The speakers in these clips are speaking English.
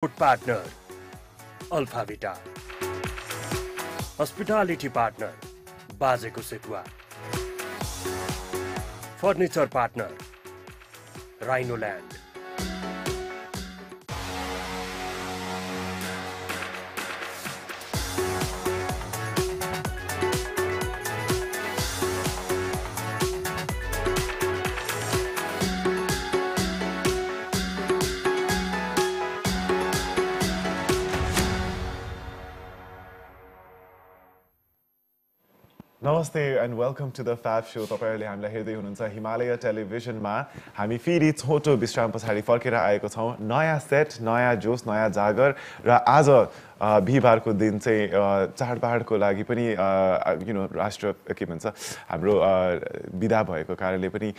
Food partner, Alpha Vita. Hospitality partner, Bazeko Setua. Furniture partner, Rhino Land. Namaste and welcome to the Fab Show. तपाईहरुले हामीलाई हेर्दै हुनुहुन्छ हिमालय टेलिभिजनमा हामी फेरि छोटो विश्राम पछाडी फर्केर आएको छौं नयाँ सेट नयाँ जोश नयाँ जागर र आज बिहीबारको दिन चाहिँ चाडबाडको लागि पनि राष्ट्र के भन्छ हाम्रो बिदा भएको कारणले पनि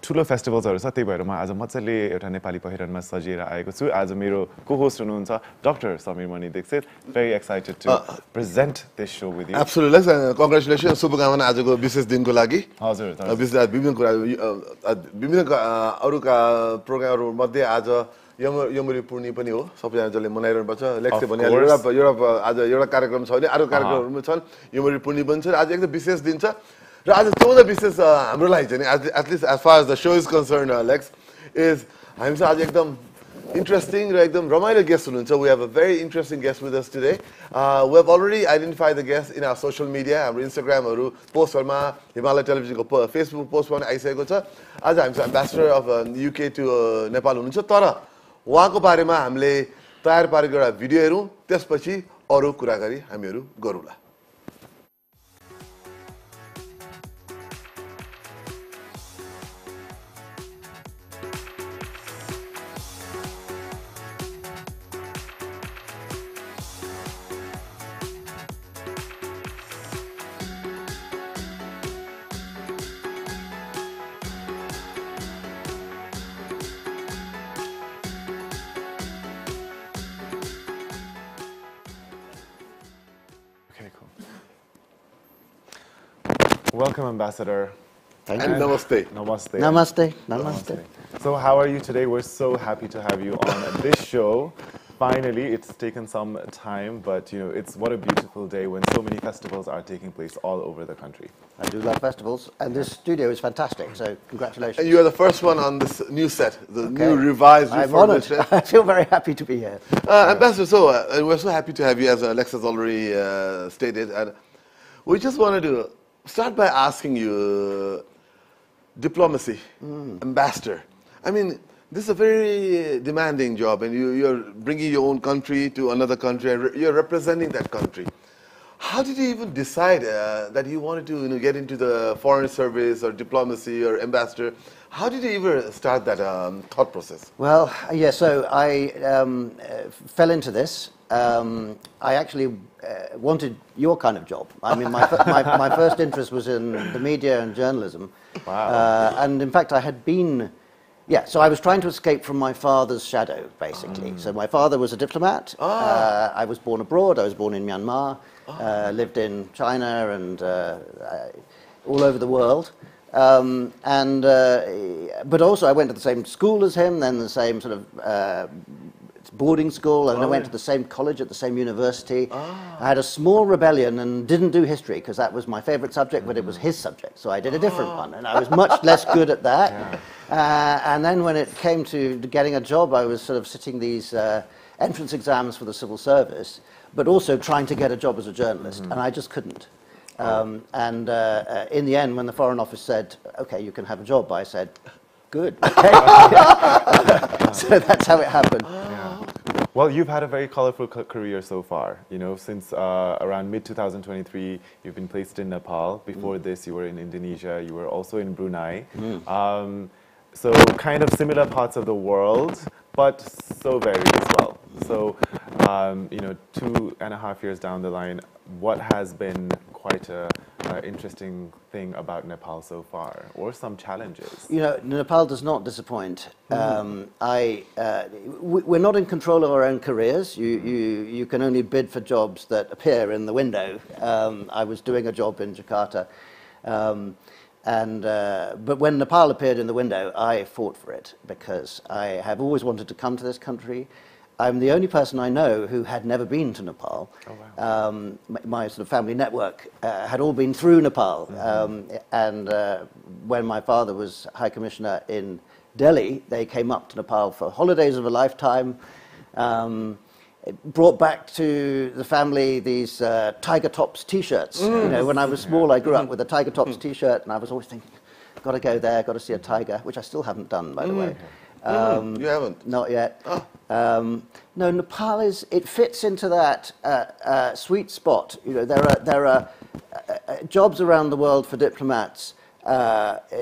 ठुलो फेस्टिभल्सहरु छ त्यही भएर म आज मज्जाले एउटा नेपाली पहिरनमा सजिएर आएको छु आज मेरो को-होस्ट हुनुहुन्छ doctor Samir Mani Dixit very excited to present this show with you absolutely congratulations शुभकामना आजको विशेष दिनको लागि हजुर विभिन्न कुरा विभिन्न अरुका प्रोग्रामहरु मध्ये आज यमरी पूर्णि पनि हो सबैजना जसले मनाइरहनु पर्छ लेक्सले भने एउटा आज एउटा कार्यक्रम छ भने अरु कार्यक्रमहरु छन् यमरी पूर्णि पनि छ आज एकदम विशेष दिन छ र आज सबैभन्दा विशेष हाम्रो लागि चाहिँ at least as far as the show is concerned Lex is हामीसँग आज एकदम interesting र एकदम रमाइलो guest हुनुहुन्छ we have a very interesting guest with us today we have already identified the guest in our social media हाम्रो Instagram हरु पोस्टहरुमा हिमालय टेलिभिजनको Facebook पोस्टमा पनि आइसकेको छ आज हामीसँग ambassador of UK to Nepal हुनुहुन्छ तर उहाँको बारेमा हामीले तयार पारेको एउटा भिडियो हेरौं त्यसपछि अरु कुराकानी हामीहरु गरौँला Welcome, Ambassador. Thank you. Namaste. Namaste. Namaste. Namaste. So how are you today? We're so happy to have you on this show. Finally, it's taken some time, but it's what a beautiful day when so many festivals are taking place all over the country. I do love festivals, and this studio is fantastic, so congratulations. And you are the first one on this new set, the new revised, reformed set. I feel very happy to be here. Ambassador, so we're so happy to have you, as Alex has already stated, and we just wanted to start by asking you, diplomacy, ambassador. I mean, this is a very demanding job, and you're bringing your own country to another country, and you're representing that country. How did you even decide that you wanted to get into the foreign service or diplomacy or ambassador? How did you even start that thought process? Well, yeah, so I fell into this. I actually wanted your kind of job. I mean, my first interest was in the media and journalism. Wow. And in fact, I had been, so I was trying to escape from my father's shadow, basically. So my father was a diplomat. I was born abroad. I was born in Myanmar, lived in China and all over the world. But also I went to the same school as him, then the same sort of boarding school, and I went to the same college at the same university. I had a small rebellion and didn't do history because that was my favorite subject, but it was his subject, so I did a different one, and I was much less good at that. And then when it came to getting a job, I was sort of sitting these entrance exams for the civil service, but also trying to get a job as a journalist, and I just couldn't. In the end, when the Foreign Office said, okay, you can have a job, I said, good, okay. So that's how it happened. Well, you've had a very colorful career so far. Since around mid-2023, you've been placed in Nepal. Before this, you were in Indonesia. You were also in Brunei. So kind of similar parts of the world, but so varied as well. So, 2.5 years down the line, what has been quite a interesting thing about Nepal so far, or some challenges? Nepal does not disappoint. We're not in control of our own careers. You can only bid for jobs that appear in the window. I was doing a job in Jakarta. But when Nepal appeared in the window, I fought for it because I have always wanted to come to this country. I'm the only person I know who had never been to Nepal. Oh, wow. My sort of family network had all been through Nepal. And when my father was High Commissioner in Delhi, they came up to Nepal for holidays of a lifetime. It brought back to the family these Tiger Tops T-shirts. You know, when I was small, I grew up with a Tiger Tops T-shirt, and I was always thinking, got to go there, got to see a tiger, which I still haven't done, by the way. You haven't? Not yet. Oh. No, Nepal it fits into that sweet spot. You know, there are jobs around the world for diplomats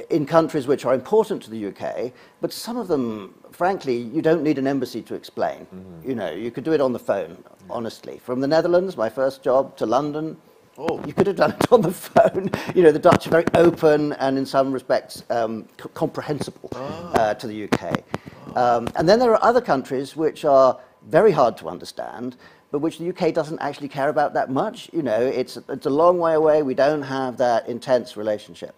in countries which are important to the UK, but some of them, frankly, you don't need an embassy to explain. You know, you could do it on the phone, honestly. From the Netherlands, my first job, to London, you could have done it on the phone. You know, the Dutch are very open and in some respects comprehensible to the UK. And then there are other countries which are very hard to understand, but which the UK doesn't actually care about that much. You know, it's a long way away. We don't have that intense relationship.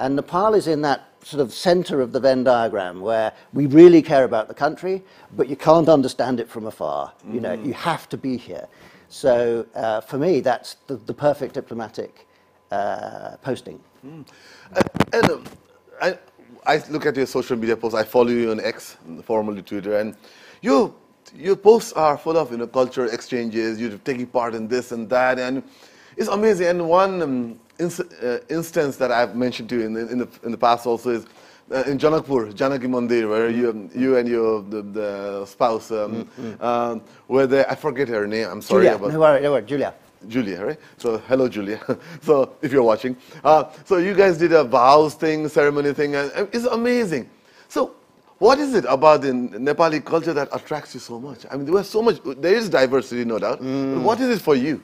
And Nepal is in that sort of center of the Venn diagram where we really care about the country, but you can't understand it from afar. You know, you have to be here. So for me, that's the perfect diplomatic posting. And I look at your social media posts. I follow you on X, formerly Twitter, and your posts are full of cultural exchanges. You're taking part in this and that, and it's amazing. And one instance that I've mentioned to you in the past also is in Janakpur, Janaki Mandir, where you and the spouse, where I forget her name. I'm sorry. Julia, no worry, Julia. Julia, right? So, hello, Julia. So, if you're watching. So, you guys did a vows thing, ceremony thing, and it's amazing. So, what is it about the Nepali culture that attracts you so much? I mean, there is diversity, no doubt. But what is it for you?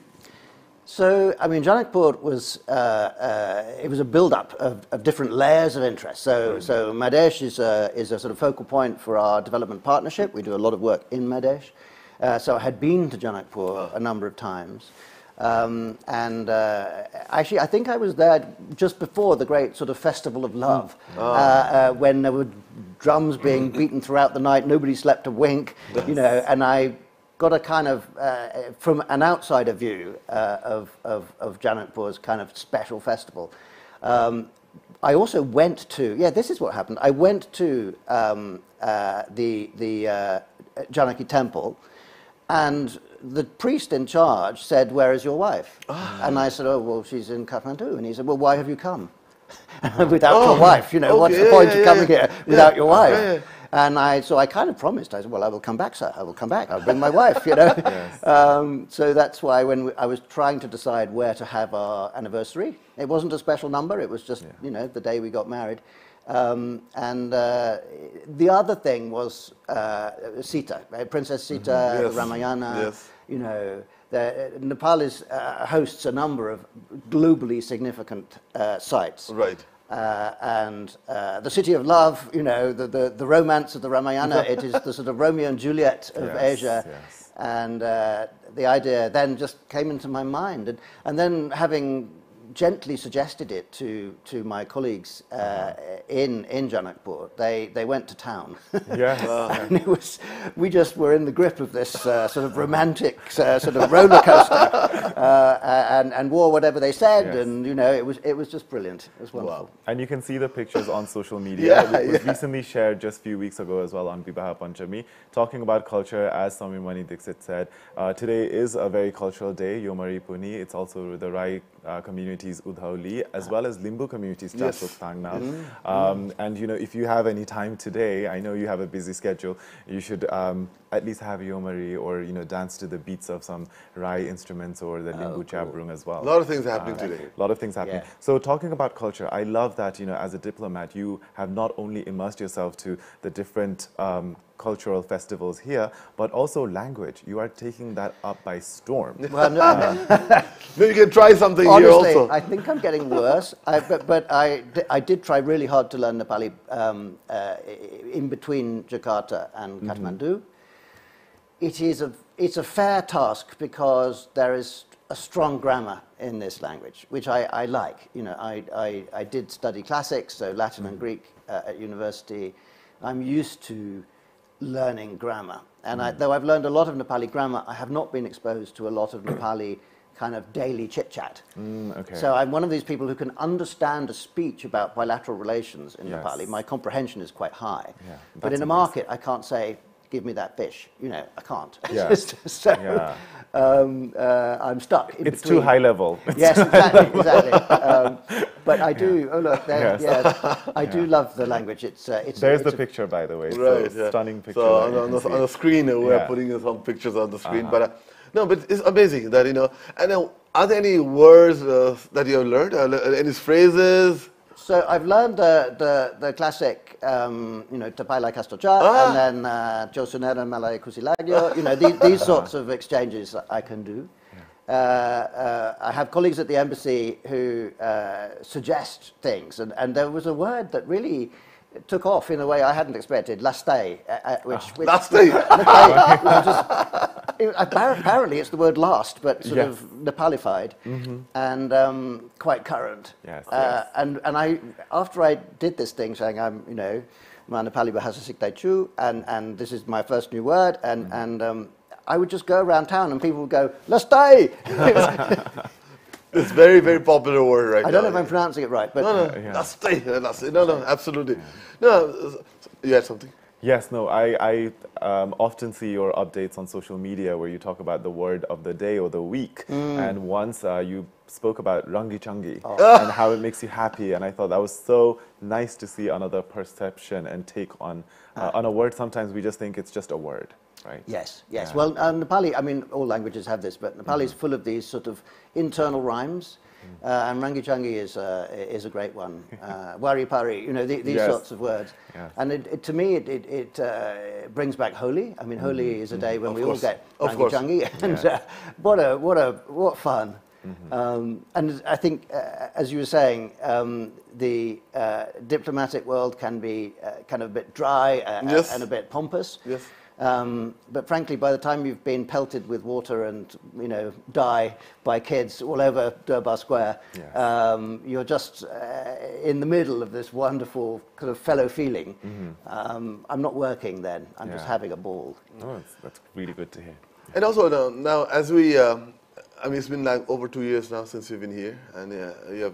So, I mean, Janakpur was, it was a build-up of different layers of interest. So Madhesh is a sort of focal point for our development partnership. We do a lot of work in Madhesh. So I had been to Janakpur a number of times. Actually, I think I was there just before the great sort of Festival of Love, when there were drums being beaten throughout the night. Nobody slept a wink, you know, and I got a kind of, from an outsider view of Janakpur's kind of special festival. I also went to, this is what happened. I went to the Janaki temple, and the priest in charge said, "Where is your wife?" And I said, "Oh, well, she's in Kathmandu." And he said, "Well, why have you come without your wife? You know, what's the point of coming here without your wife?" And so I kind of promised. I said, "Well, I will come back, sir. I will come back. I'll bring my wife," you know. So that's why when I was trying to decide where to have our anniversary, it wasn't a special number. It was just, you know, the day we got married. The other thing was Sita, right? Princess Sita, the Ramayana. You know, Nepal hosts a number of globally significant sites. Right. The City of Love, you know, the romance of the Ramayana, it is the sort of Romeo and Juliet of Asia. And the idea then just came into my mind. And then having gently suggested it to my colleagues in Janakpur, they went to town. And it was, we just were in the grip of this sort of romantic sort of roller coaster, and wore whatever they said, and you know, it was just brilliant. It was wonderful. Wow. And you can see the pictures on social media. It was recently shared just a few weeks ago as well on Vivaha Panchami, talking about culture. As Swami Mani Dixit said, today is a very cultural day, Yomari Puni. It's also the Rai communities Udhauli, as well as Limbu communities Chasok Tangna. And you know, if you have any time today, I know you have a busy schedule, you should at least have Yomari or, you know, dance to the beats of some Rai instruments or the Limbu Chabrung as well. A lot of things are happening today. A lot of things happening. So talking about culture, I love that, you know, as a diplomat, you have not only immersed yourself to the different cultural festivals here, but also language. You are taking that up by storm. Well, Maybe you can try something honestly, here also. I think I'm getting worse. But I did try really hard to learn Nepali in between Jakarta and Kathmandu. It's a fair task because there is a strong grammar in this language, which I like. You know, I did study classics, so Latin and Greek at university. I'm used to learning grammar. And though I've learned a lot of Nepali grammar, I have not been exposed to a lot of Nepali kind of daily chit-chat. Okay. So I'm one of these people who can understand a speech about bilateral relations in Nepali. My comprehension is quite high. Yeah, but in a market, I can't say, give me that fish. You know, I can't. Yeah. So I'm stuck in It's between. too high level. Yes, exactly. But I do. Oh look, there, I do love the language. There's the picture, by the way. Right, It's a stunning picture. So on the screen, we're putting some pictures on the screen. But no, but it's amazing that, you know. And are there any words that you have learned? Any phrases? So I've learned the classic, you know, Tapai Lai Kastocha, and then Josunera Malay Kusilagyo. You know, these sorts of exchanges I can do. I have colleagues at the embassy who suggest things, and there was a word that really took off in a way I hadn't expected, lastay, which Lastay. apparently it's the word last, but sort of Nepalified, and quite current. Yes, And I, after I did this thing saying I'm, you know, Ma Nepali bahasa siktai chu, and this is my first new word, and I would just go around town and people would go, lastay! It's very, very popular word right now. I don't know if I'm pronouncing it right, but... Lastay. No, absolutely. No, you had something? Yes, no, I often see your updates on social media where you talk about the word of the day or the week. And once you spoke about rangi changi and how it makes you happy. And I thought that was so nice to see another perception and take on a word. Sometimes we just think it's just a word, right? Yes. Well, Nepali, I mean, all languages have this, but Nepali is full of these sort of internal rhymes. And rangi changi is a great one. Wari pari, you know, these sorts all words. Yes. And to me, it brings back Holi. I mean, Holi is a day when we all get rangi changi, and what fun! And I think, as you were saying, the diplomatic world can be kind of a bit dry and a bit pompous. Yes. But frankly, by the time you've been pelted with water and, you know, die by kids all over Durbar Square, you're just in the middle of this wonderful kind of fellow feeling. I'm not working then. I'm just having a ball. Oh, that's really good to hear. And also now, as we, I mean, it's been like over 2 years now since you've been here, and you have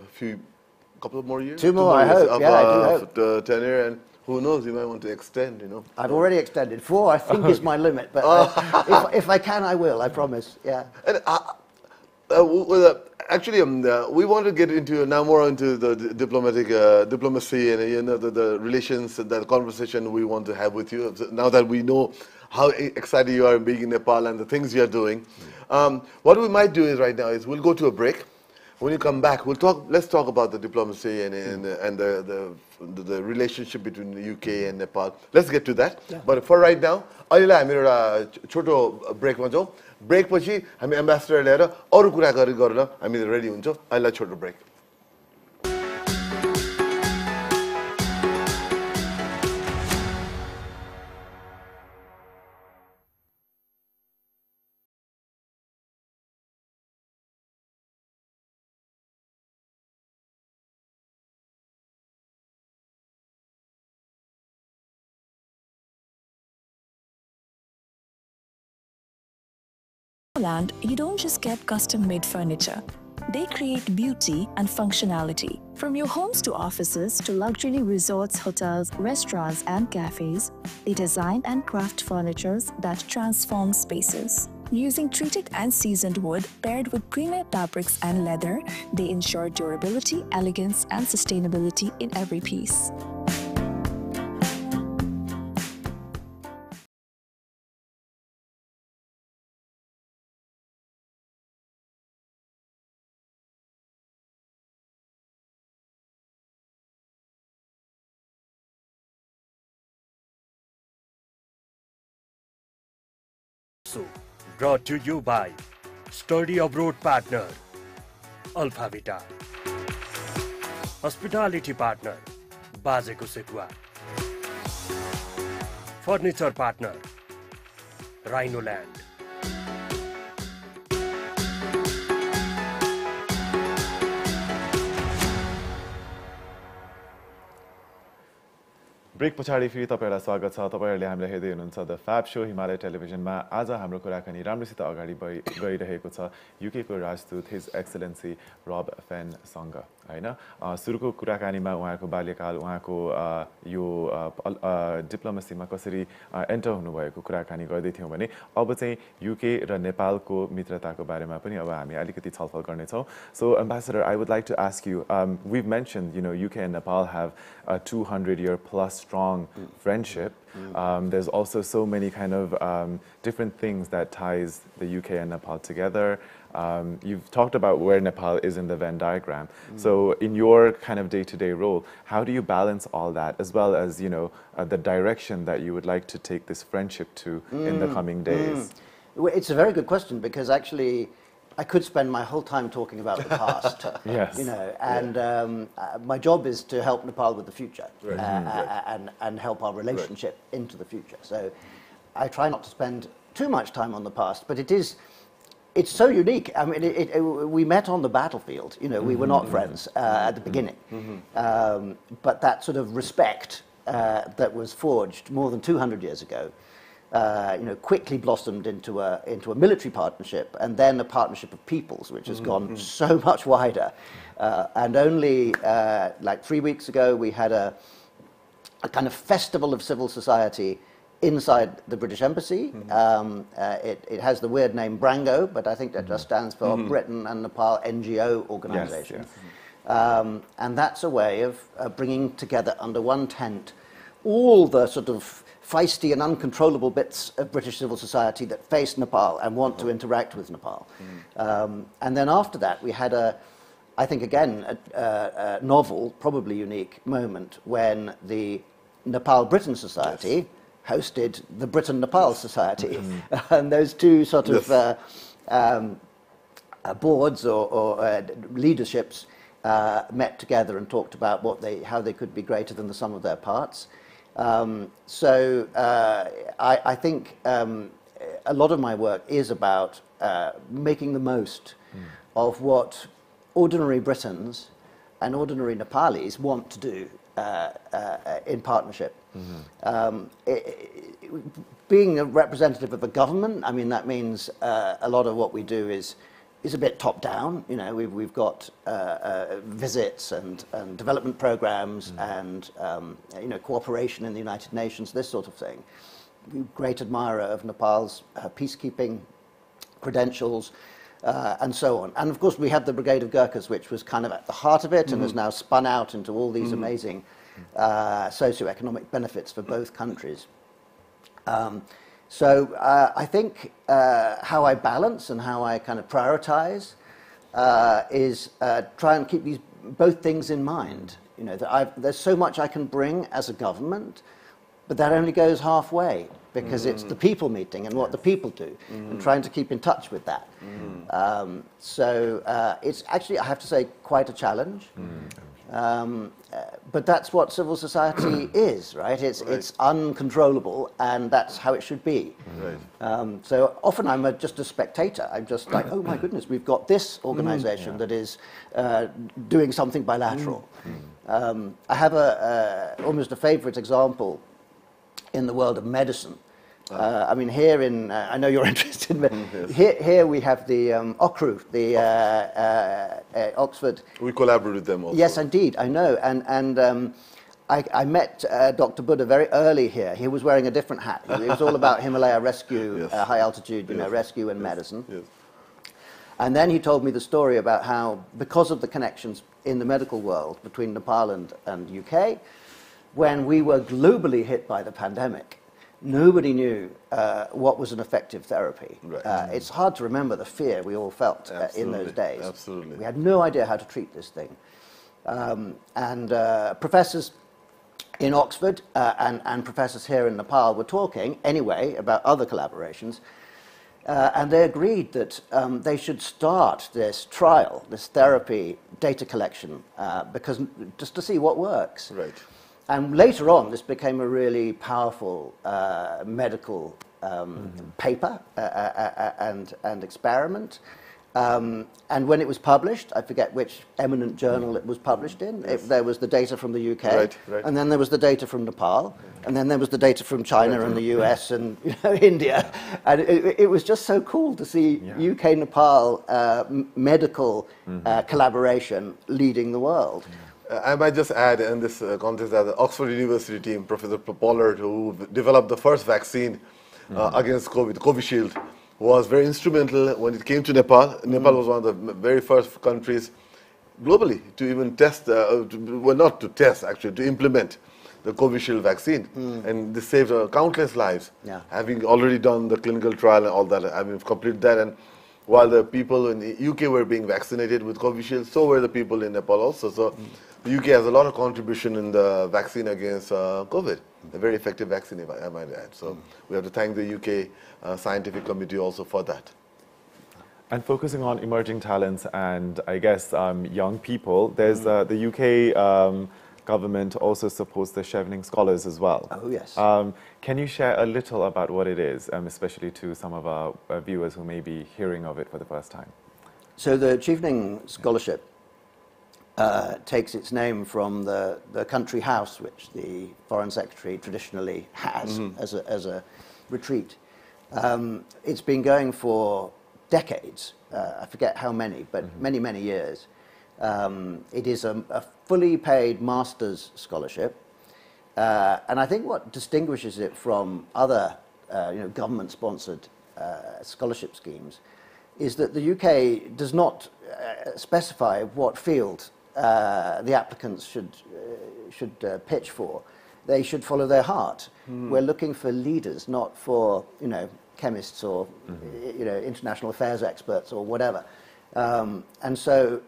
couple of more years? 2 more, I hope. I do hope. Tenure, and who knows, you might want to extend, you know. I've already extended. 4, I think, is my limit, but if I can, I will, I promise, yeah. And actually, we want to get into now more into the diplomacy and, you know, the relations, the conversation we want to have with you, now that we know how excited you are being in Nepal and the things you are doing. What we might do is right now is we'll go to a break. When you come back, let's talk about the diplomacy and the relationship between the UK and Nepal. Let's get to that. Yeah. But for right now, अहिले हामी एउटा छोटो ब्रेकमा जाउँ. Break पछि हामी ambassador लिएर अरु कुरा गरेर हामी रेडी हुन्छौँ. अहिले छोटो break. Land, you don't just get custom-made furniture. They create beauty and functionality. From your homes to offices to luxury resorts, hotels, restaurants, and cafes, they design and craft furnitures that transform spaces. Using treated and seasoned wood paired with premium fabrics and leather, they ensure durability, elegance, and sustainability in every piece. Brought to you by Study Abroad Partner, Alpha Vita. Hospitality Partner, Bazeko Sekua. Furniture Partner, Rhino Land. Break पछाडि फेरि तपाईहरुलाई स्वागत छ। तपाईहरुले हामीलाई हेर्दै हुनुहुन्छ the फ्याब show Himalaya टेलिभिजनमा। आज हाम्रो कुराकानी राम्रोसित अगाडि गइरहेको छ युके को राजदूत हिज एक्सेलेन्सी रब फेन सँग, हैन? सुरुको कुराकानीमा उहाँको बाल्यकाल, उहाँको यो डिप्लोमेसीमा कसरी एन्टर हुनुभएको कुराकानी गर्दै थियौं भने अब चाहिँ युके र नेपालको मित्रताको बारेमा पनि अब हामी अलिकति छलफल गर्ने छौं। So Ambassador, I would like to ask you, we've mentioned, UK and Nepal have a 200-year plus strong friendship. There's also so many kind of different things that ties the UK and Nepal together. You've talked about where Nepal is in the Venn diagram. So in your kind of day-to-day role, how do you balance all that, as well as, the direction that you would like to take this friendship to in the coming days? Well, it's a very good question, because actually I could spend my whole time talking about the past. Yes. And my job is to help Nepal with the future, and help our relationship into the future. So I try not to spend too much time on the past, but it's so unique. I mean, we met on the battlefield. We were not friends at the beginning, but that sort of respect that was forged more than 200 years ago, quickly blossomed into a military partnership, and then a partnership of peoples, which has gone so much wider. And only like 3 weeks ago, we had a kind of festival of civil society inside the British Embassy. It has the weird name Brango, but I think that just stands for Britain and Nepal NGO Organization. Yes. And that's a way of bringing together under one tent all the sort of feisty and uncontrollable bits of British civil society that face Nepal and want to interact with Nepal. And then after that, we had I think again, a novel, probably unique moment when the Nepal-Britain Society hosted the Britain-Nepal Society. And those two sort of boards or leaderships met together and talked about how they could be greater than the sum of their parts. So I think a lot of my work is about making the most of what ordinary Britons and ordinary Nepalis want to do in partnership. Being a representative of a government, I mean, that means a lot of what we do is a bit top down. We've got visits and development programs and cooperation in the United Nations, this sort of thing. Great admirer of Nepal's peacekeeping credentials and so on. And of course we have the Brigade of Gurkhas, which was kind of at the heart of it and has now spun out into all these amazing socio-economic benefits for both countries. So I think how I balance and how I kind of prioritize is try and keep both things in mind. That there's so much I can bring as a government, but that only goes halfway, because it's the people meeting and what the people do, and trying to keep in touch with that. So it's actually, I have to say, quite a challenge. But that's what civil society is, right? It's uncontrollable, and that's how it should be. So often I'm just a spectator. I'm just like, oh my goodness, we've got this organization that is doing something bilateral. I have almost a favorite example in the world of medicine. I mean, here in, I know you're interested, but here we have the OCRU, the Oxford. We collaborate with them also. Yes, indeed, I know. And I met Dr. Buddha very early here. He was wearing a different hat. It was all about Himalaya rescue, high altitude, rescue and medicine. And then he told me the story about how, because of the connections in the medical world between Nepal and UK, when we were globally hit by the pandemic, nobody knew what was an effective therapy. It's hard to remember the fear we all felt in those days. Absolutely. We had no idea how to treat this thing. And professors in Oxford and professors here in Nepal were talking anyway about other collaborations. And they agreed that they should start this trial, this therapy data collection, because just to see what works. And later on, this became a really powerful medical paper and experiment. And when it was published, I forget which eminent journal it was published in, there was the data from the UK, Right, right. and then there was the data from Nepal, and then there was the data from China and the US and India. And it was just so cool to see UK-Nepal medical collaboration leading the world. I might just add in this context that the Oxford University team, Professor Pollard, who developed the first vaccine against COVID, Covishield, was very instrumental when it came to Nepal. Nepal was one of the very first countries globally to even test, well, not to test actually, to implement the Covishield vaccine. And this saved countless lives. Yeah. Having already done the clinical trial and all that, having completed that. And while the people in the UK were being vaccinated with Covishield, so were the people in Nepal also. So the UK has a lot of contribution in the vaccine against COVID. A very effective vaccine, if I might add. So we have to thank the UK scientific committee also for that. And focusing on emerging talents and, I guess, young people, there's the UK government also supports the Chevening Scholars as well. Oh, yes. Can you share a little about what it is, especially to some of our viewers who may be hearing of it for the first time? So the Chevening Scholarship takes its name from the country house which the Foreign Secretary traditionally has as a retreat. It's been going for decades, I forget how many, but many, many years. It is a fully paid master's scholarship, and I think what distinguishes it from other government-sponsored scholarship schemes is that the UK does not specify what field the applicants should pitch for. They should follow their heart. We're looking for leaders, not for chemists or international affairs experts or whatever. And so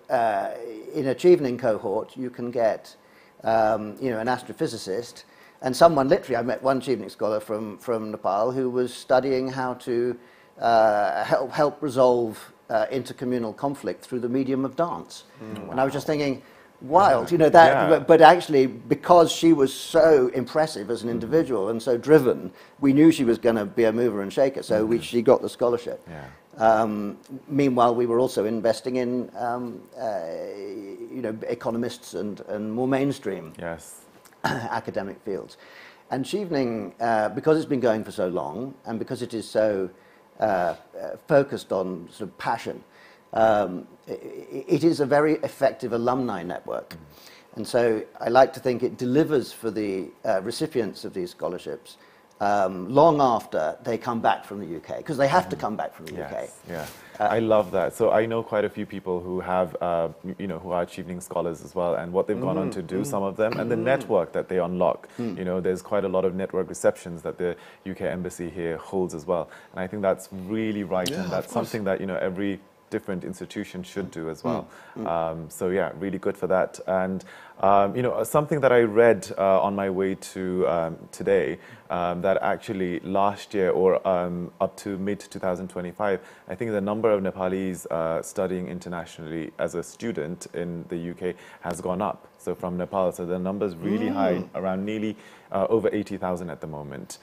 in a Chevening cohort, you can get an astrophysicist and someone, literally, I met one Chevening scholar from Nepal who was studying how to help resolve intercommunal conflict through the medium of dance. And I was just thinking, wild, but actually, because she was so impressive as an individual and so driven, we knew she was going to be a mover and shaker, so she got the scholarship. Meanwhile, we were also investing in economists and more mainstream academic fields. And Chevening, because it's been going for so long and because it is so focused on sort of passion, it is a very effective alumni network. And so I like to think it delivers for the recipients of these scholarships long after they come back from the UK, because they have to come back from the UK. Yeah, I love that. So I know quite a few people who have, who are Chevening scholars as well, and what they've gone on to do, some of them, and the network that they unlock. There's quite a lot of network receptions that the UK Embassy here holds as well. And I think that's really right, and that's something that, every different institution should do as well. So yeah, really good for that. And something that I read on my way to today, that actually last year or up to mid-2025, I think the number of Nepalis studying internationally as a student in the UK has gone up. So from Nepal, so the number's really high, around nearly over 80,000 at the moment.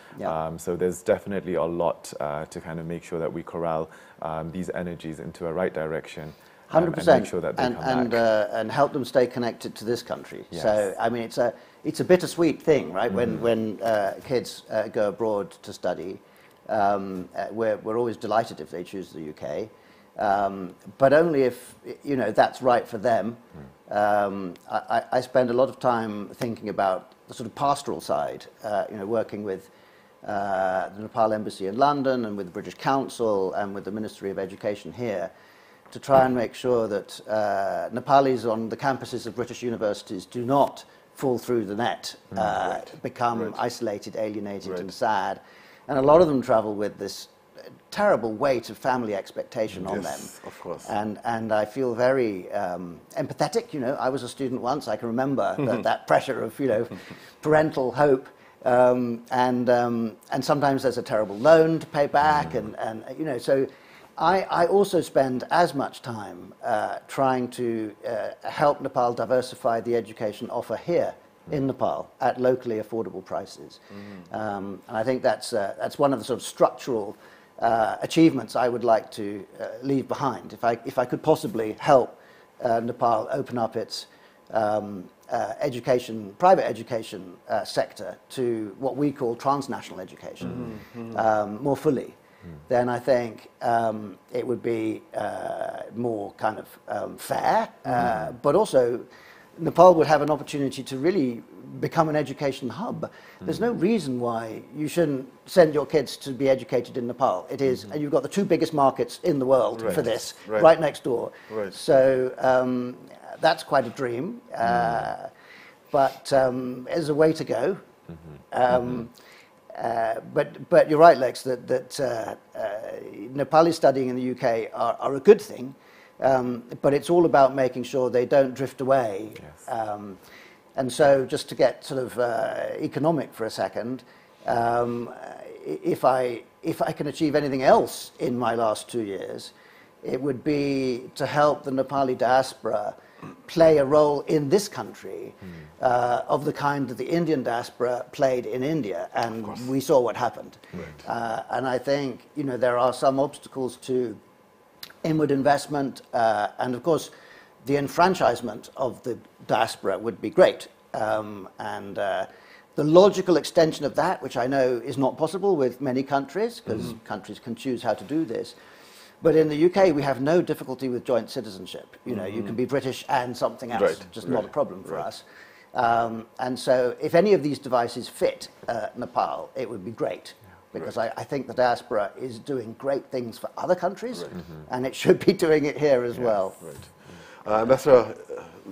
So there's definitely a lot to kind of make sure that we corral these energies into a right direction. 100%, and make sure that they come back. And help them stay connected to this country. So I mean, it's a bittersweet thing, right? When kids go abroad to study, we're always delighted if they choose the UK, but only if that's right for them. I spend a lot of time thinking about the sort of pastoral side, working with the Nepal Embassy in London and with the British Council and with the Ministry of Education here, to try and make sure that Nepalis on the campuses of British universities do not fall through the net, become isolated, alienated and sad. And a lot of them travel with this terrible weight of family expectation on them. Of course. And I feel very empathetic. I was a student once. I can remember that pressure of parental hope. And sometimes there's a terrible loan to pay back, and so I also spend as much time trying to help Nepal diversify the education offer here in Nepal at locally affordable prices. And I think that's one of the sort of structural achievements I would like to leave behind. If I could possibly help Nepal open up its private education sector to what we call transnational education more fully, then I think it would be more kind of fair, but also Nepal would have an opportunity to really become an education hub. There's no reason why you shouldn't send your kids to be educated in Nepal. It is, and you've got the two biggest markets in the world for this, right next door. Right. So that's quite a dream, but there's a way to go. But you're right, Lex, that Nepalis studying in the UK are a good thing, but it's all about making sure they don't drift away. Yes. And so just to get sort of economic for a second, if I can achieve anything else in my last 2 years, it would be to help the Nepali diaspora play a role in this country of the kind that the Indian diaspora played in India, and we saw what happened. Right. And I think, you know, there are some obstacles to inward investment, and of course the enfranchisement of the diaspora would be great. And the logical extension of that, which I know is not possible with many countries, because countries can choose how to do this, but in the UK we have no difficulty with joint citizenship. You know, you can be British and something else, just not a problem for us. And so if any of these devices fit Nepal, it would be great. Because I think the diaspora is doing great things for other countries, and it should be doing it here as well. Right. Ambassador,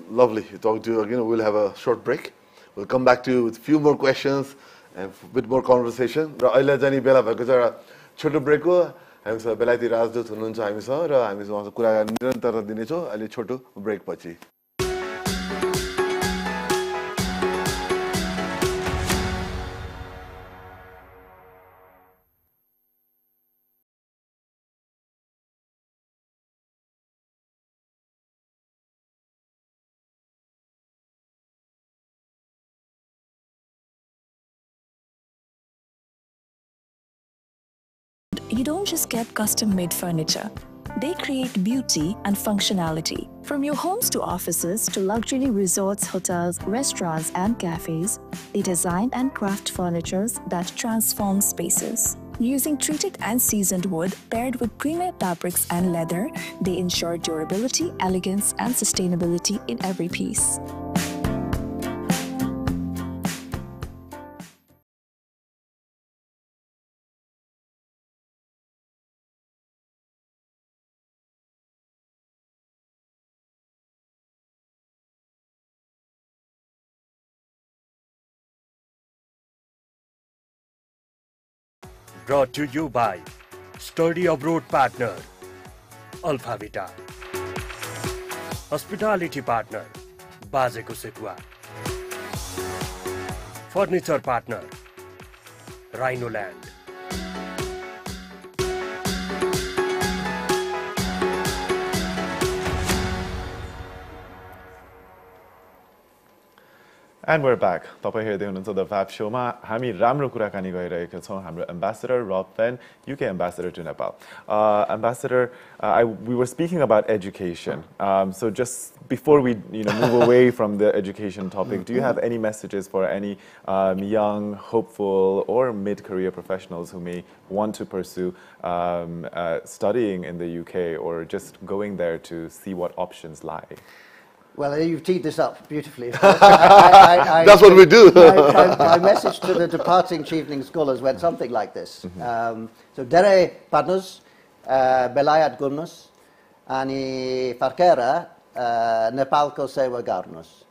lovely to talk to you again. We'll have a short break. We'll come back to you with a few more questions and a bit more conversation. र अहिले चाहिँ बेला भएको छ एउटा छोटो break हो. हामीसँग बेलायती राजदूत हुनुहुन्छ हामीसँग र हामीसँग उहाँसँग कुरा निरन्तर दिनेछौँ. अहिले छोटो ब्रेक पछि. You don't just get custom-made furniture. They create beauty and functionality. From your homes to offices to luxury resorts, hotels, restaurants, and cafes, they design and craft furnitures that transform spaces. Using treated and seasoned wood paired with premier fabrics and leather, they ensure durability, elegance, and sustainability in every piece. Brought to you by Study Abroad Partner, Alpha Vita. Hospitality Partner, Bazeko Sekua. Furniture Partner, Rhinoland. And we're back. तपाईं हेर्दै हुनुहुन्छ the फ्याब शोमा. हामी राम्रो कुराकानी गरिरहेका छौं हाम्रो ambassador Rob Fenn, UK ambassador to Nepal. Ambassador, we were speaking about education. So just before we move away from the education topic, do you have any messages for any young, hopeful or mid-career professionals who may want to pursue studying in the UK or just going there to see what options lie? Well, you've teed this up beautifully. That's what we do. My message to the departing Chevening scholars went something like this. So, Terai padnus, belayat gumnus, ani farkera Nepalko sewa garnus.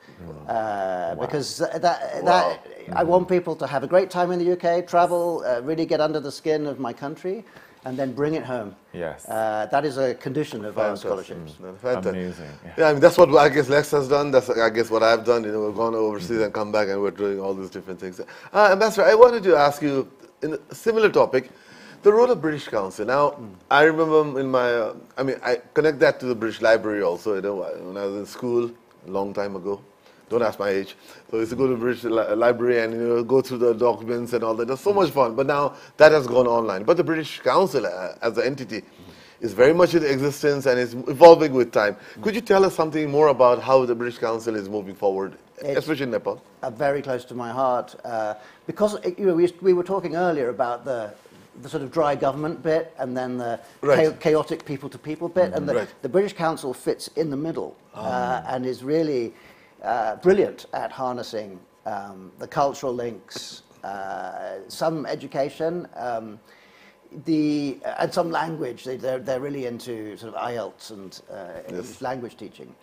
Because I want people to have a great time in the UK, travel, really get under the skin of my country, and then bring it home. Yes. That is a condition of our scholarships. Amazing. Yeah, I mean, that's what I guess Lex has done. That's, I guess, what I've done. We've gone overseas and come back and we're doing all these different things. Ambassador, I wanted to ask you, in a similar topic, the role of British Council. Now, I remember in my, I connect that to the British Library also, when I was in school a long time ago. Don't ask my age. So I used to go to the British Library and go through the documents and all that. It was so much fun. But now that has gone online. But the British Council as an entity is very much in existence and is evolving with time. Could you tell us something more about how the British Council is moving forward, especially in Nepal? Very close to my heart, because we were talking earlier about the sort of dry government bit and then the chaotic people-to-people bit, and the British Council fits in the middle and is really brilliant at harnessing the cultural links, some education, and some language. They're really into sort of IELTS and English language teaching.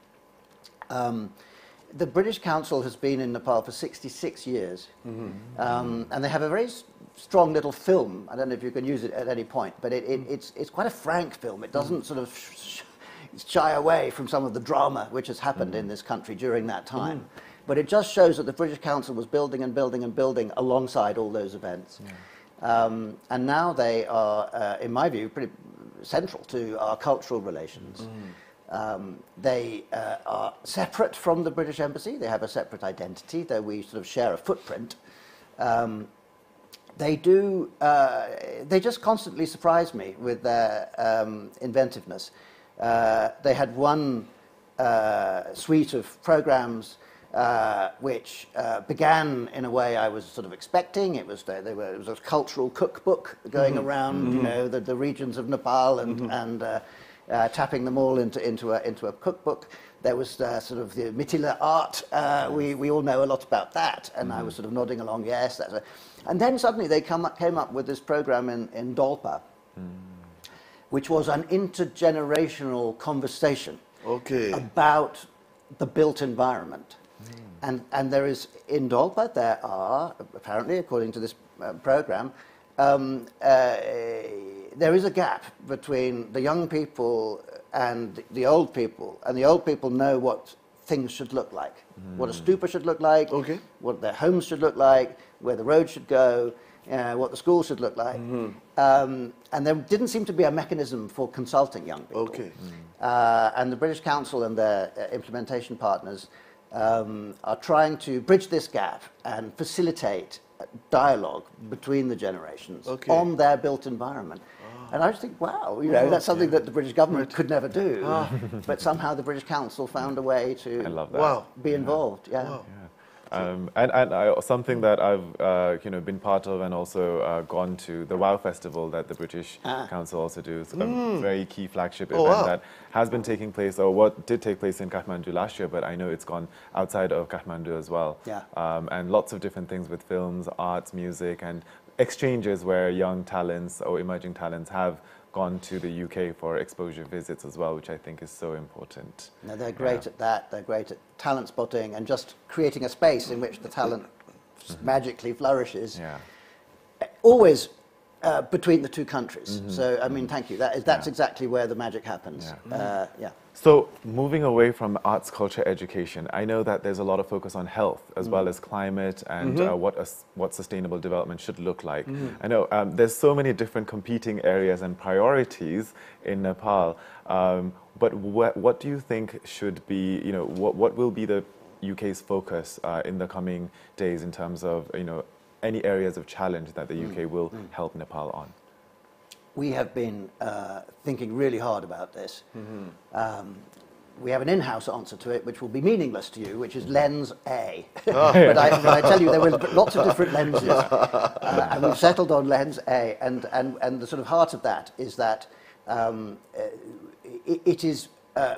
The British Council has been in Nepal for 66 years, and they have a very strong little film. I don't know if you can use it at any point, but it's quite a frank film. It doesn't sort of shy away from some of the drama which has happened in this country during that time. But it just shows that the British Council was building and building and building alongside all those events. And now they are, in my view, pretty central to our cultural relations. They are separate from the British Embassy. They have a separate identity, though we sort of share a footprint. They just constantly surprise me with their inventiveness. They had one suite of programs which began in a way I was sort of expecting. It was a cultural cookbook going around, you know, the regions of Nepal and tapping them all into a cookbook. There was sort of the Mithila art. We all know a lot about that, and I was sort of nodding along. Yes, that's. And then suddenly they came up with this program in Dolpa, which was an intergenerational conversation about the built environment. And there is, in Dolpa, there are, apparently, according to this program, there is a gap between the young people and the old people. And the old people know what things should look like, what a stupa should look like, what their homes should look like, where the road should go, what the school should look like. And there didn't seem to be a mechanism for consulting young people. And the British Council and their implementation partners are trying to bridge this gap and facilitate dialogue between the generations on their built environment. And I just think, wow, you know, that's something that the British government could never do. But somehow the British Council found a way to be involved. And something that I've been part of and also gone to, the WOW Festival that the British Council also do. It's a very key flagship event that has been taking place, or what did take place in Kathmandu last year, but I know it's gone outside of Kathmandu as well. And lots of different things with films, arts, music, and exchanges where young talents or emerging talents have gone to the UK for exposure visits as well, which I think is so important. No, they're great at that. They're great at talent spotting and just creating a space in which the talent magically flourishes. Always between the two countries. So, I mean, thank you. That's exactly where the magic happens. So, moving away from arts, culture, education, I know that there's a lot of focus on health as well as climate and what sustainable development should look like. I know there's so many different competing areas and priorities in Nepal, but what do you think should be, you know, what will be the UK's focus in the coming days in terms of, you know, any areas of challenge that the UK will help Nepal on? We have been thinking really hard about this. We have an in-house answer to it, which will be meaningless to you, which is lens A. But I tell you, there were lots of different lenses, and we've settled on lens A. And the sort of heart of that is that it is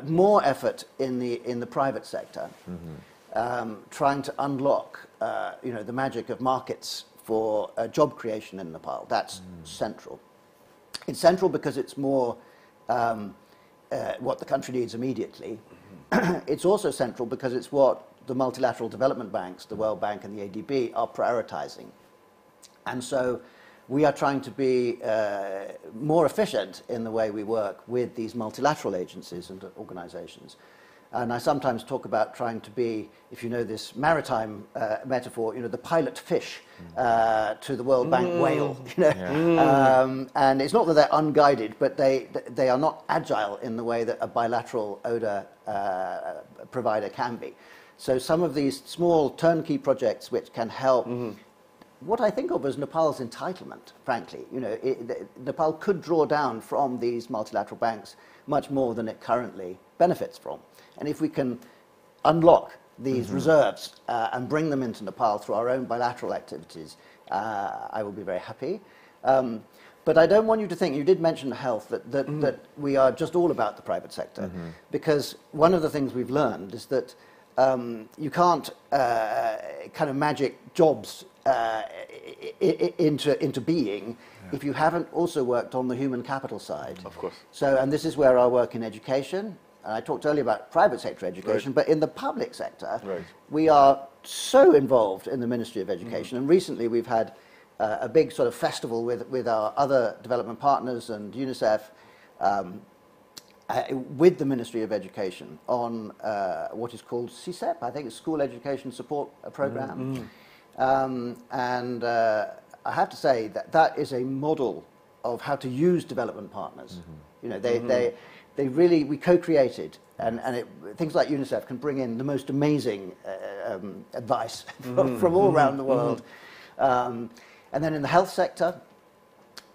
more effort in the private sector, trying to unlock the magic of markets for job creation in Nepal. That's central. It's central because it's more what the country needs immediately. It's also central because it's what the multilateral development banks, the World Bank and the ADB, are prioritizing. And so we are trying to be more efficient in the way we work with these multilateral agencies and organizations. And I sometimes talk about trying to be, if you know this maritime metaphor, you know, the pilot fish to the World Bank whale. You know? And it's not that they're unguided, but they are not agile in the way that a bilateral ODA provider can be. So some of these small turnkey projects which can help what I think of as Nepal's entitlement, frankly. You know, Nepal could draw down from these multilateral banks much more than it currently benefits from. And if we can unlock these reserves and bring them into Nepal through our own bilateral activities, I will be very happy. But I don't want you to think, you did mention health, that we are just all about the private sector. Because one of the things we've learned is that you can't kind of magic jobs into being if you haven't also worked on the human capital side. Of course. So, and this is where our work in education, and I talked earlier about private sector education, but in the public sector, we are so involved in the Ministry of Education. And recently we've had a big sort of festival with our other development partners and UNICEF with the Ministry of Education on what is called CSEP, I think it's School Education Support Program. And I have to say that is a model of how to use development partners. You know, they really, we co-created, and things like UNICEF can bring in the most amazing advice from all around the world. And then in the health sector,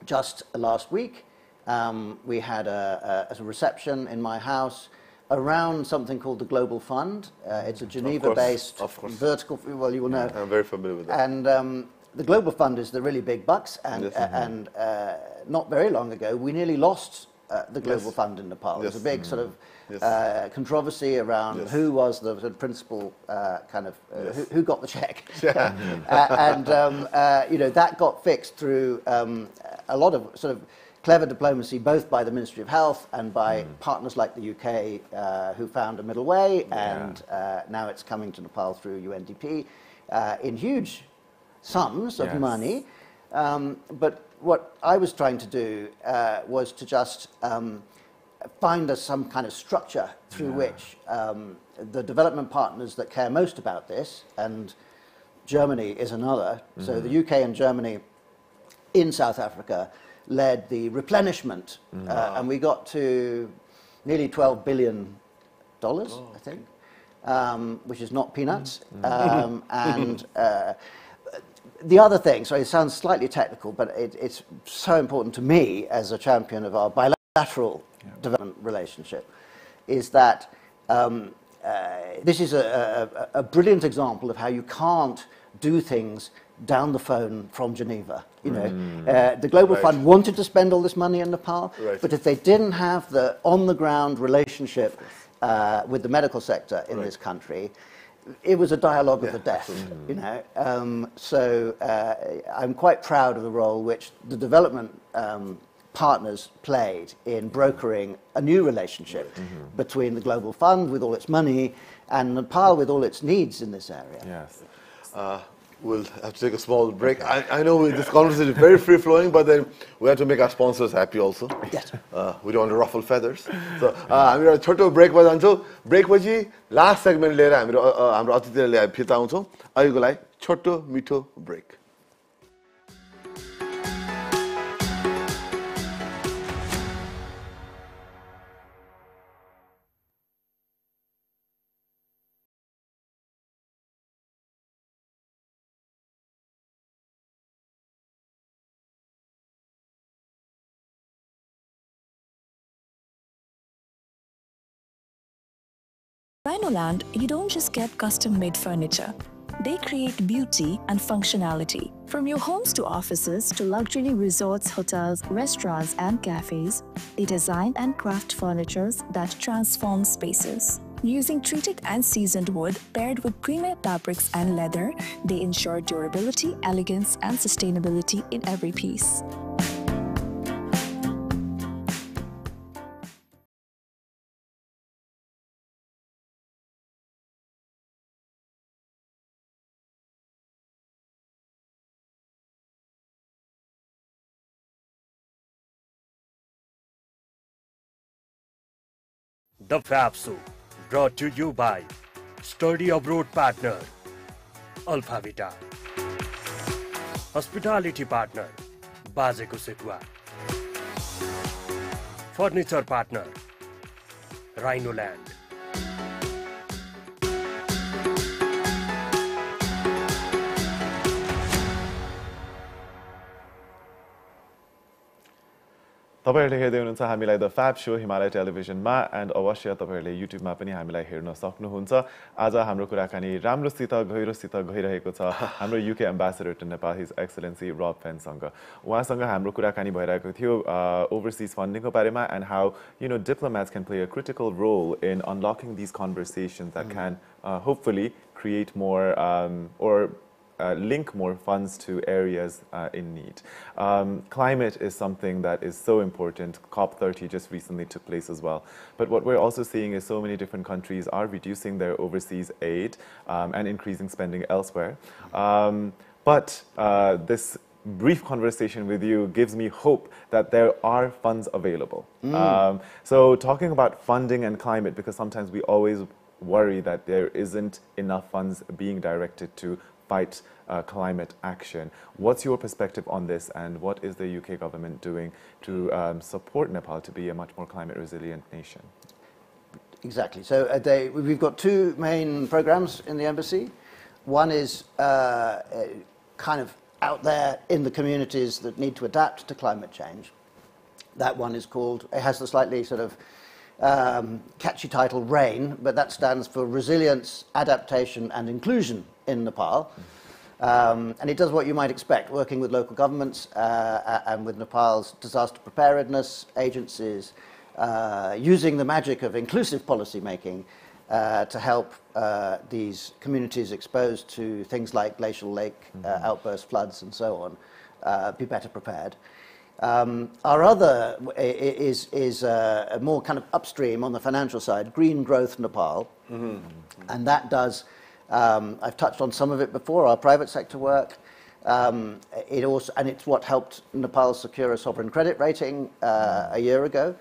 just last week, we had a reception in my house around something called the Global Fund. It's a Geneva-based vertical, well, you will know. I'm very familiar with that. And the Global Fund is the really big bucks, and not very long ago, we nearly lost the Global Fund in Nepal. There was a big sort of controversy around who was the sort of principal kind of, who got the check. And, you know, that got fixed through a lot of sort of clever diplomacy, both by the Ministry of Health and by partners like the UK, who found a middle way, and now it's coming to Nepal through UNDP in huge sums of money. But what I was trying to do was to just find us some kind of structure through which the development partners that care most about this, and Germany is another, so the UK and Germany in South Africa led the replenishment, and we got to nearly $12 billion, I think, which is not peanuts. And the other thing, so it sounds slightly technical, but it's so important to me as a champion of our bilateral development relationship, is that this is a brilliant example of how you can't do things down the phone from Geneva. You know, the Global Fund wanted to spend all this money in Nepal, but if they didn't have the on-the-ground relationship with the medical sector in this country, it was a dialogue of the deaf, you know. So I'm quite proud of the role which the development partners played in brokering a new relationship between the Global Fund with all its money and Nepal with all its needs in this area. We'll have to take a small break. I know this conversation is very free-flowing, but then we have to make our sponsors happy also. Yes. We don't want to ruffle feathers. So, हामी छोटो ब्रेकमा जान्छौँ. ब्रेकपछि last segment लिएर हाम्रो अतिथिहरूले फिर्ता आउँछौँ. अहिलेको लागि छोटो मिठो break. Rhinoland, you don't just get custom-made furniture. They create beauty and functionality. From your homes to offices to luxury resorts, hotels, restaurants, and cafes, they design and craft furnitures that transform spaces. Using treated and seasoned wood paired with premium fabrics and leather, they ensure durability, elegance, and sustainability in every piece. The Fab Soup, brought to you by Study Abroad Partner, Alpha Vita. Hospitality Partner, Bazeko Setua. Furniture Partner, Rhinoland. तपाईहरुले हेर्दै हुनुहुन्छ हामीलाई the फ्याब show Himalaya टेलिभिजनमा end अवश्य तपाईहरुले युट्युबमा पनि हामीलाई हेर्न सक्नुहुन्छ। आज हाम्रो कुराकानी राम्रोसित गहिरोसित गइरहेको छ हाम्रो UK ambassador to Nepal his excellency Rob फेन्सँग। उहाँसँग हाम्रो कुराकानी भइरहेको थियो ओभरसीज फन्डिङको बारेमा and how diplomats can play a critical role in unlocking these conversations that can hopefully create more or link more funds to areas in need. Climate is something that is so important. COP30 just recently took place as well. But what we're also seeing is so many different countries are reducing their overseas aid and increasing spending elsewhere. But this brief conversation with you gives me hope that there are funds available. So talking about funding and climate, because sometimes we always worry that there isn't enough funds being directed to fight climate action. What's your perspective on this, and what is the UK government doing to support Nepal to be a much more climate resilient nation? Exactly. So we've got two main programs in the embassy. One is kind of out there in the communities that need to adapt to climate change. That one is called, it has the slightly sort of catchy title, RAIN, but that stands for Resilience, Adaptation and Inclusion in Nepal. And it does what you might expect, working with local governments and with Nepal's disaster preparedness agencies, using the magic of inclusive policy making to help these communities exposed to things like glacial lake outburst, floods and so on, be better prepared. Our other is more kind of upstream on the financial side, Green Growth Nepal, and that does, I've touched on some of it before, our private sector work. It also, and it's what helped Nepal secure a sovereign credit rating a year ago.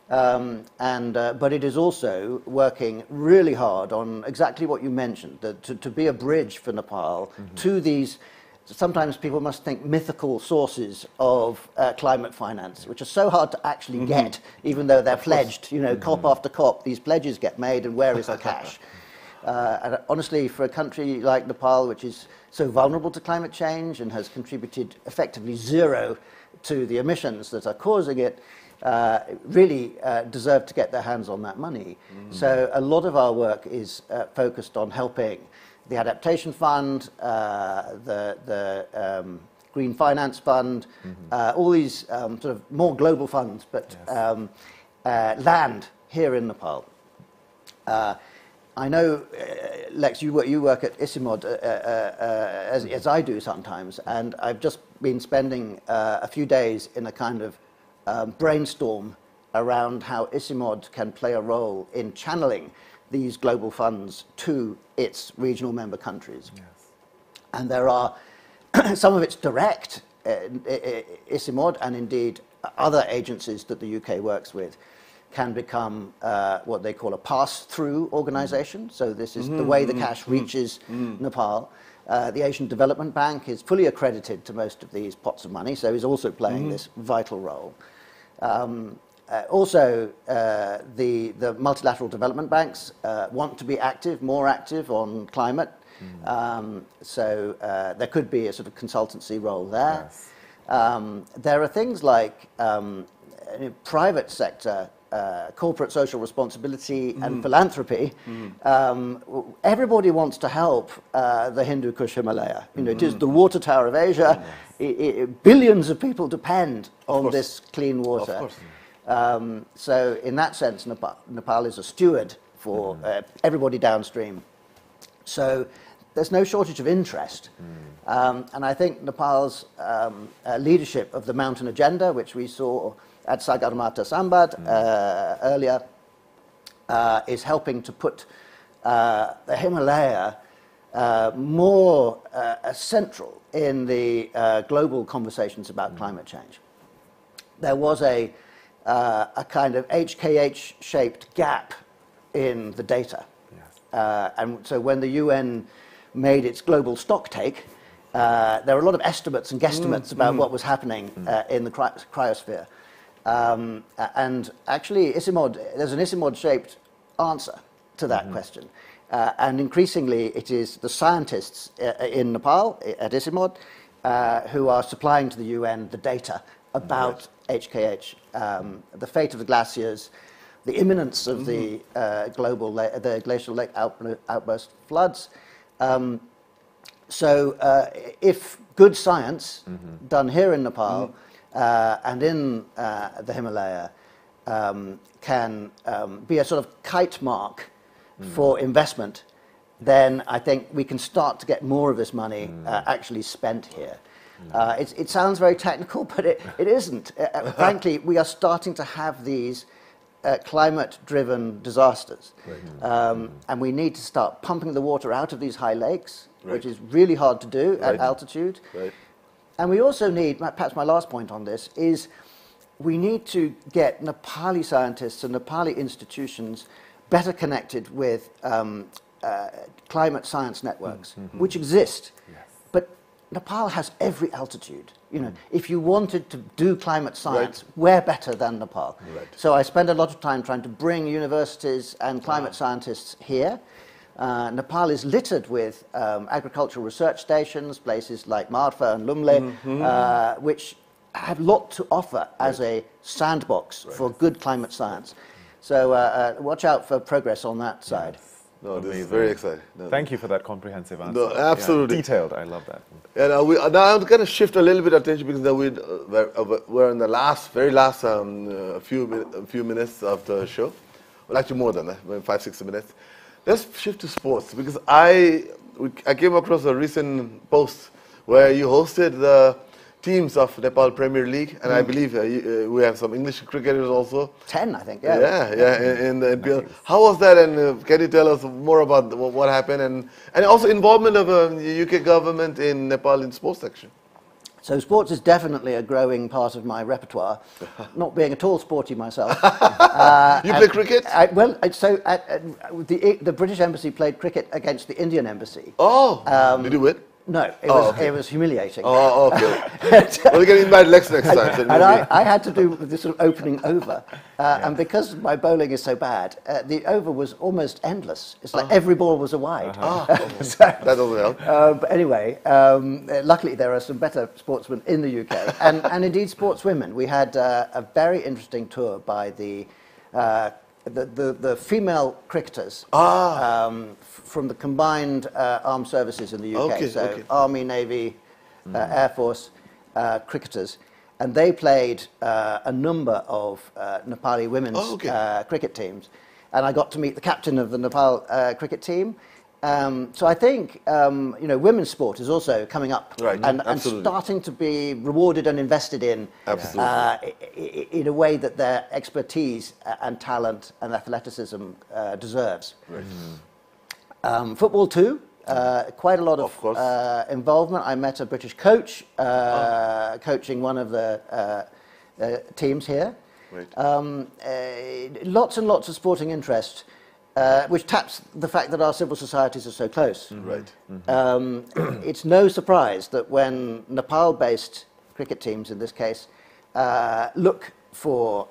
But it is also working really hard on exactly what you mentioned, to be a bridge for Nepal to these, sometimes people must think, mythical sources of climate finance, which are so hard to actually get, even though they're pledged, COP after COP, these pledges get made, and where is the cash? And honestly, for a country like Nepal, which is so vulnerable to climate change and has contributed effectively zero to the emissions that are causing it, really deserve to get their hands on that money. So a lot of our work is focused on helping the Adaptation Fund, the Green Finance Fund, all these sort of more global funds, but land here in Nepal. I know, Lex, you work at ISIMOD as I do sometimes, and I've just been spending a few days in a kind of brainstorm around how ISIMOD can play a role in channeling these global funds to its regional member countries. And there are, some of it's direct, ISIMOD and indeed other agencies that the UK works with can become what they call a pass-through organization. So this is the way the cash reaches Nepal. The Asian Development Bank is fully accredited to most of these pots of money, so is also playing this vital role. Also, the multilateral development banks want to be active, more active on climate. So there could be a sort of consultancy role there. There are things like private sector, corporate social responsibility and philanthropy. Everybody wants to help the Hindu Kush Himalaya. It is the water tower of Asia. Billions of people depend on this clean water. So in that sense, Nepal is a steward for everybody downstream. So there's no shortage of interest. And I think Nepal's leadership of the mountain agenda, which we saw at Sagarmatha Sambad earlier, is helping to put the Himalaya more central in the global conversations about climate change. There was a kind of HKH-shaped gap in the data. And so when the UN made its global stocktake, there were a lot of estimates and guesstimates about what was happening in the cryosphere. And actually, there's an ISIMOD-shaped answer to that question. And increasingly, it is the scientists in Nepal, at ISIMOD, who are supplying to the UN the data about HKH, the fate of the glaciers, the imminence of the the glacial lake outburst floods. So if good science done here in Nepal and in the Himalaya can be a sort of kite mark for investment, then I think we can start to get more of this money actually spent here. It sounds very technical, but it isn't. Frankly, we are starting to have these climate-driven disasters. And we need to start pumping the water out of these high lakes, which is really hard to do at altitude. And we also need, perhaps my last point on this, is we need to get Nepali scientists and Nepali institutions better connected with climate science networks, which exist. But Nepal has every altitude. You know, if you wanted to do climate science, where better than Nepal? So I spend a lot of time trying to bring universities and climate scientists here. Nepal is littered with agricultural research stations, places like Marfa and Lumle, which have a lot to offer as a sandbox for good climate science. So watch out for progress on that side. No, this is very exciting. No. Thank you for that comprehensive answer. No, absolutely. Yeah, detailed, I love that. And now I'm going to shift a little bit of attention because now we're in the very last few minutes of the show. Well, actually more than that, maybe 5-6 minutes. Let's shift to sports because I came across a recent post where you hosted the teams of Nepal Premier League, and I believe we have some English cricketers also. 10, I think. In the NPL. How was that, and can you tell us more about what happened, and also involvement of the UK government in Nepal in sports section? So sports is definitely a growing part of my repertoire, not being at all sporty myself. You play cricket? The British Embassy played cricket against the Indian Embassy. Oh, did you win? No, it was humiliating. Oh, okay. Well, we're getting invited next time. So and I had to do this sort of opening over. And because my bowling is so bad, the over was almost endless. It's like every ball was a wide. So, that doesn't help. But anyway, luckily there are some better sportsmen in the UK. And indeed sportswomen. We had a very interesting tour by the female cricketers from the combined armed services in the UK, Army, Navy, Air Force cricketers, and they played a number of Nepali women's cricket teams, and I got to meet the captain of the Nepal cricket team. So I think women's sport is also coming up and starting to be rewarded and invested in in a way that their expertise and talent and athleticism deserves. Football too, quite a lot of involvement. I met a British coach coaching one of the teams here. Lots and lots of sporting interest. Which taps the fact that our civil societies are so close. It's no surprise that when Nepal-based cricket teams, in this case, look for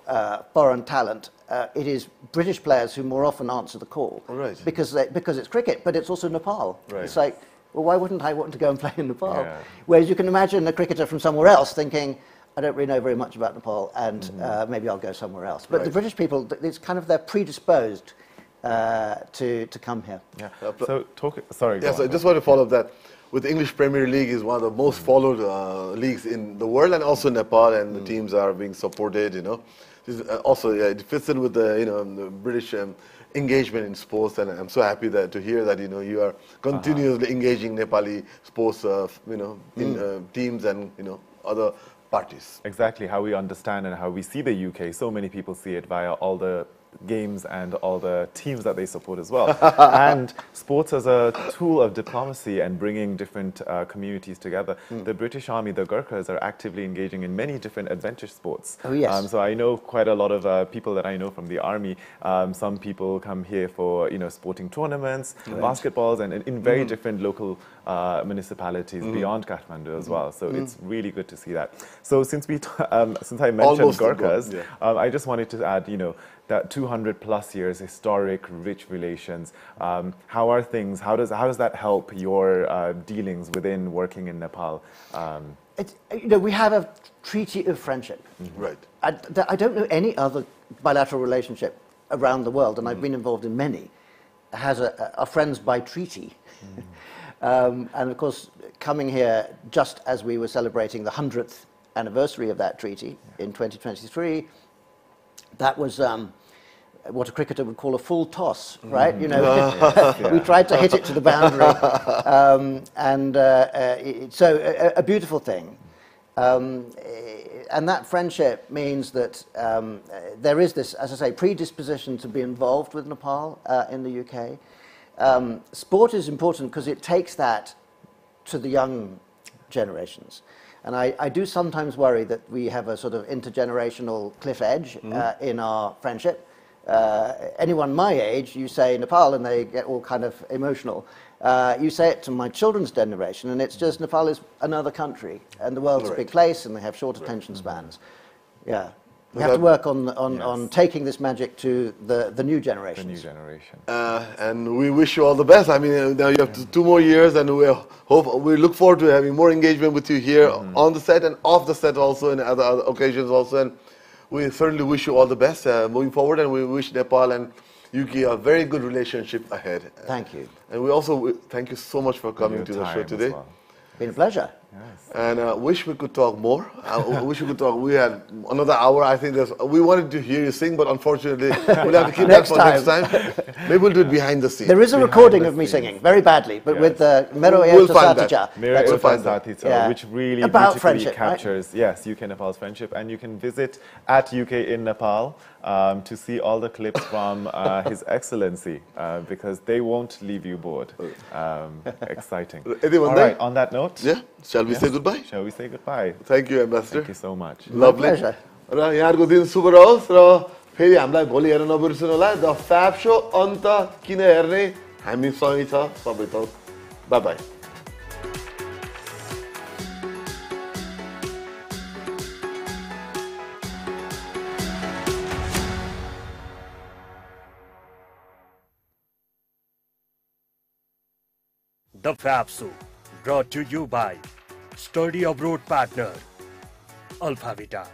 foreign talent, it is British players who more often answer the call. Because it's cricket, but it's also Nepal. It's like, well, why wouldn't I want to go and play in Nepal? Whereas you can imagine a cricketer from somewhere else thinking, I don't really know very much about Nepal, and maybe I'll go somewhere else. But the British people, it's kind of they're predisposed to come here. So sorry. Yes, I just want to follow up that. With the English Premier League is one of the most followed leagues in the world, and also Nepal, and the teams are being supported. Also it fits in with the British engagement in sports, and I'm so happy to hear that you are continuously engaging Nepali sports in teams and other parties. Exactly how we understand and how we see the UK. So many people see it via all the games and all the teams that they support as well. And sports as a tool of diplomacy and bringing different communities together. The British Army, the Gurkhas, are actively engaging in many different adventure sports. So I know quite a lot of people that I know from the Army. Some people come here for sporting tournaments, basketballs, and in very different local municipalities beyond Kathmandu as well. So it's really good to see that. So since I mentioned Gurkhas, I just wanted to add, that 200 plus years historic, rich relations. How are things? How does that help your dealings within working in Nepal? we have a treaty of friendship. Right. I don't know any other bilateral relationship around the world, and I've been involved in many, has a friends by treaty. And of course, coming here just as we were celebrating the 100th anniversary of that treaty in 2023, that was what a cricketer would call a full toss, right? You know, we tried to hit it to the boundary, so a beautiful thing. And that friendship means that there is this, as I say, predisposition to be involved with Nepal in the UK. Sport is important because it takes that to the young generations. And I do sometimes worry that we have a sort of intergenerational cliff edge in our friendship. Anyone my age, you say Nepal and they get all kind of emotional. You say it to my children's generation and it's just Nepal is another country and the world's a big place and they have short attention spans. Yeah. We have to work on taking this magic to the new generations. The new generation. And we wish you all the best. I mean, now you have 2 more years, and we look forward to having more engagement with you here on the set and off the set also, and other occasions also. And we certainly wish you all the best moving forward, and we wish Nepal and UK a very good relationship ahead. Thank you. And we also thank you so much for coming to the show today. Well. Been a pleasure. Yes. And wish we could talk more. Wish we could talk. We had another hour. I think we wanted to hear you sing, but unfortunately, we'll have to keep that for next time. Maybe we'll do it behind the scenes. There is a recording of me singing, very badly, but with the Mero Satija, which really about beautifully captures, UK Nepal's friendship. And you can visit at UK in Nepal to see all the clips from His Excellency, because they won't leave you bored. Exciting. All right, on that note, shall we say goodbye? Shall we say goodbye? Thank you, Ambassador. Thank you so much. Lovely. Pleasure. र यहाँको दिन शुभ रहोस् र फेरि हामीलाई भोलि हेर्न नबिर्सनु होला the फ्याब show अन्त किन हेर्ने हामी सँगै छ सबै त bye bye The Fab Show, brought to you by Study Abroad partner, Alphavita.